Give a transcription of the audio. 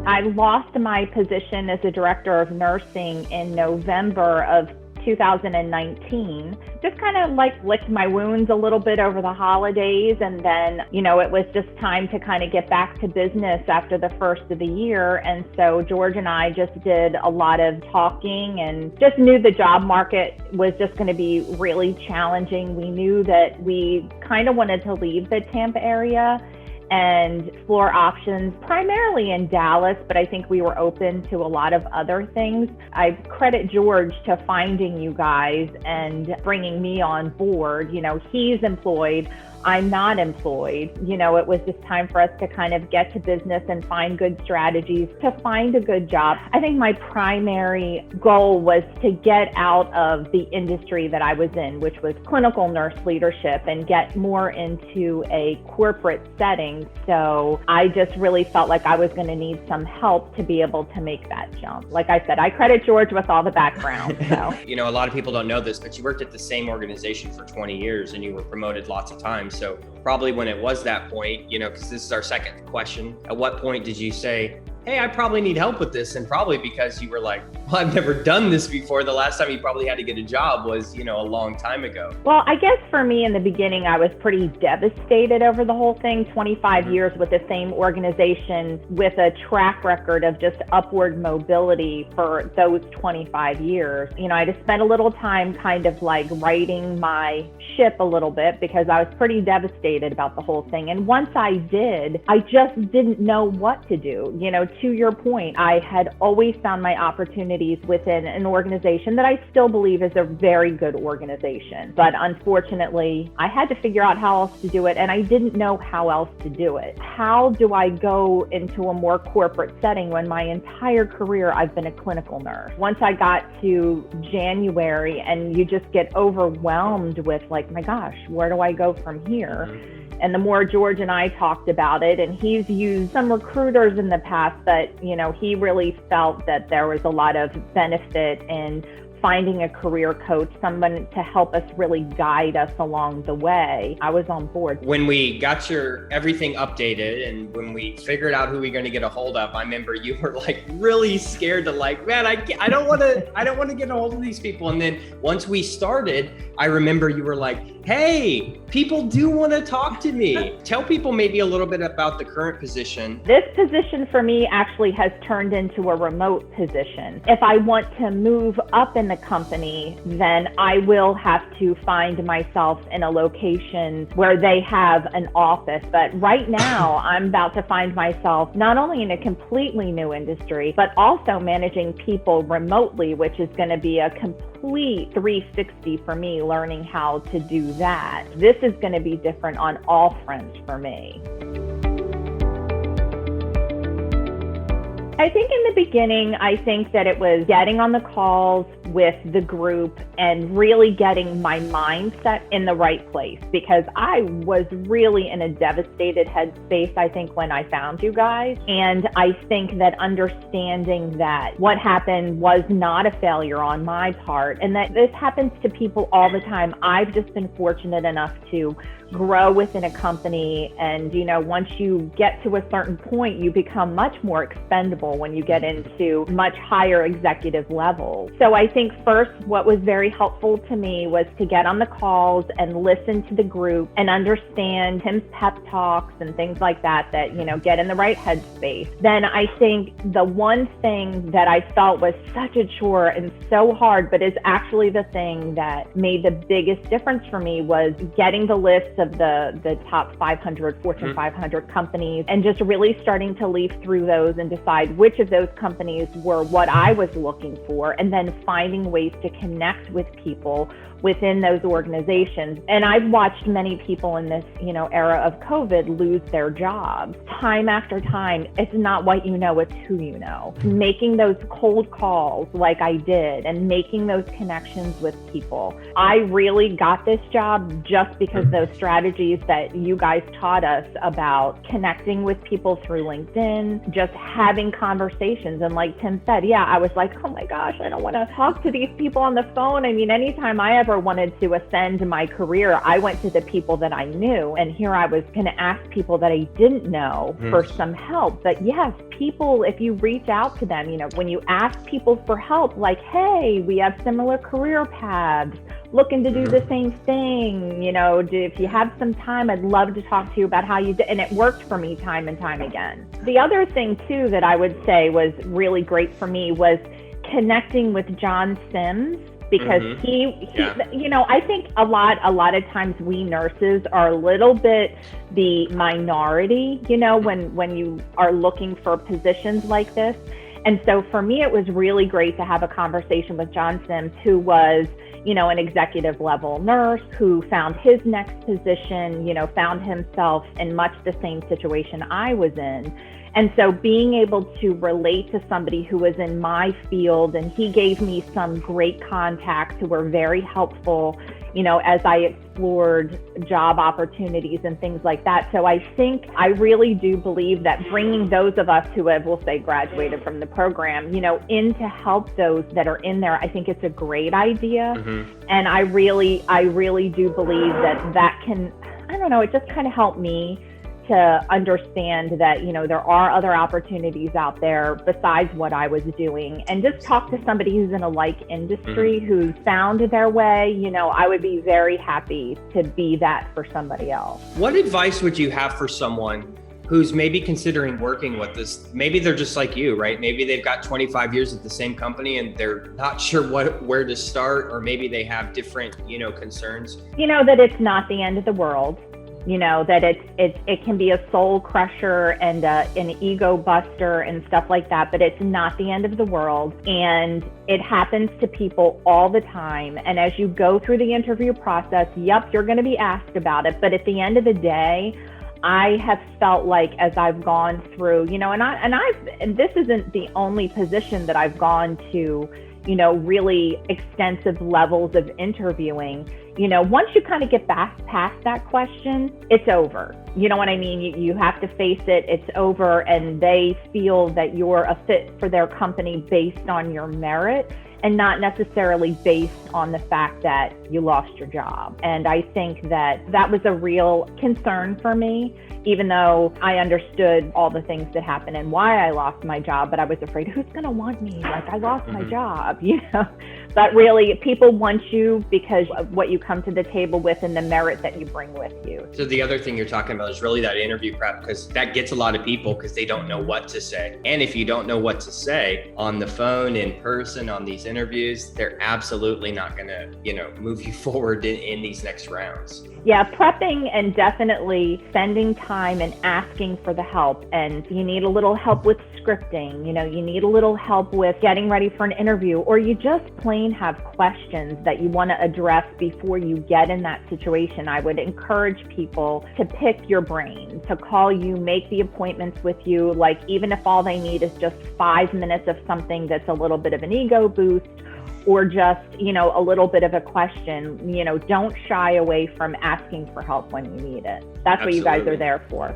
I lost my position as a director of nursing in November of 2019. Just kind of like licked my wounds a little bit over the holidays. And then, it was just time to kind of get back to business after the first of the year. And so George and I just did a lot of talking and just knew the job market was just going to be really challenging. We knew that we kind of wanted to leave the Tampa area and explore options primarily in Dallas, but I think we were open to a lot of other things. I credit George to finding you guys and bringing me on board. He's employed, I'm not employed. It was just time for us to kind of get to business and find good strategies to find a good job. I think my primary goal was to get out of the industry that I was in, which was clinical nurse leadership, and get more into a corporate setting. So I just really felt like I was going to need some help to be able to make that jump. Like I said, I credit George with all the background. So. A lot of people don't know this, but you worked at the same organization for 20 years and you were promoted lots of times. So probably when it was that point, because this is our second question, at what point did you say, hey, I probably need help with this? And probably because you were like, well, I've never done this before. The last time you probably had to get a job was, a long time ago. Well, I guess for me in the beginning, I was pretty devastated over the whole thing. 25 years with the same organization with a track record of just upward mobility for those 25 years. I just spent a little time kind of like righting my ship a little bit because I was pretty devastated about the whole thing. And once I did, I just didn't know what to do. To your point, I had always found my opportunities within an organization that I still believe is a very good organization. But unfortunately, I had to figure out how else to do it, and I didn't know how else to do it. How do I go into a more corporate setting when my entire career I've been a clinical nurse? Once I got to January, and you just get overwhelmed with like, my gosh, where do I go from here? And the more George and I talked about it, and he's used some recruiters in the past, but, he really felt that there was a lot of benefit in finding a career coach, someone to help us really guide us along the way. I was on board. When we got your everything updated and when we figured out who we were going to get a hold of, I remember you were like really scared to like, man, I don't want to get a hold of these people. And then once we started, I remember you were like, hey, people do want to talk to me. Tell people maybe a little bit about the current position. This position for me actually has turned into a remote position. If I want to move up in the company, then I will have to find myself in a location where they have an office. But right now, I'm about to find myself not only in a completely new industry, but also managing people remotely, which is going to be a complete 360 for me, learning how to do that. This is going to be different on all fronts for me. I think in the beginning, I think that it was getting on the calls with the group and really getting my mindset in the right place, because I was really in a devastated headspace, I think, when I found you guys. And I think that understanding that what happened was not a failure on my part, and that this happens to people all the time. I've just been fortunate enough to grow within a company, and once you get to a certain point, you become much more expendable when you get into much higher executive levels. So I think first, what was very helpful to me was to get on the calls and listen to the group and understand Tim's pep talks and things like that, get in the right headspace. Then I think the one thing that I felt was such a chore and so hard, but is actually the thing that made the biggest difference for me, was getting the list of the top 500 Fortune 500 companies, and just really starting to leaf through those and decide which of those companies were what I was looking for, and then finding ways to connect with people within those organizations. And I've watched many people in this, era of COVID lose their jobs time after time. It's not what you know, it's who you know. Making those cold calls like I did and making those connections with people. I really got this job just because those strategies that you guys taught us about connecting with people through LinkedIn, just having conversations. And like Tim said, I was like, oh my gosh, I don't want to talk to these people on the phone. I mean, anytime I have ever wanted to ascend my career, I went to the people that I knew. And here I was going to ask people that I didn't know for some help. But yes, people, if you reach out to them, when you ask people for help, like, hey, we have similar career paths, looking to do the same thing, if you have some time, I'd love to talk to you about how you did. And it worked for me time and time again. The other thing too that I would say was really great for me was connecting with John Sims, because I think a lot of times we nurses are a little bit the minority, when you are looking for positions like this. And so for me, it was really great to have a conversation with John Sims, who was, an executive level nurse who found his next position, found himself in much the same situation I was in. And so being able to relate to somebody who was in my field, and he gave me some great contacts who were very helpful, as I explored job opportunities and things like that. So I think I really do believe that bringing those of us who have, we'll say, graduated from the program, in to help those that are in there, I think it's a great idea. And I really do believe that can, it just kind of helped me to understand that, there are other opportunities out there besides what I was doing, and just talk to somebody who's in a like industry, who's found their way. I would be very happy to be that for somebody else. What advice would you have for someone who's maybe considering working with this? Maybe they're just like you, right? Maybe they've got 25 years at the same company and they're not sure where to start, or maybe they have different, concerns. That it's not the end of the world. That it can be a soul crusher and an ego buster and stuff like that, but it's not the end of the world. And it happens to people all the time. And as you go through the interview process, you're going to be asked about it. But at the end of the day, I have felt like, as I've gone through, and this isn't the only position that I've gone to, really extensive levels of interviewing. Once you kind of get past that question, it's over. You know what I mean? You have to face it. It's over. And they feel that you're a fit for their company based on your merit, and not necessarily based on the fact that you lost your job. And I think that was a real concern for me, even though I understood all the things that happened and why I lost my job, but I was afraid, who's gonna want me? Like, I lost my job, But really, people want you because of what you come to the table with and the merit that you bring with you. So the other thing you're talking about is really that interview prep, because that gets a lot of people because they don't know what to say. And if you don't know what to say on the phone, in person, on these interviews, they're absolutely not going to, move you forward in these next rounds. Yeah, prepping and definitely spending time and asking for the help. And you need a little help with scripting, you need a little help with getting ready for an interview, or you just plain have questions that you want to address before you get in that situation. I would encourage people to pick your brain, to call you, make the appointments with you, like even if all they need is just 5 minutes of something that's a little bit of an ego boost, or just, a little bit of a question. Don't shy away from asking for help when you need it. That's what you guys are there for.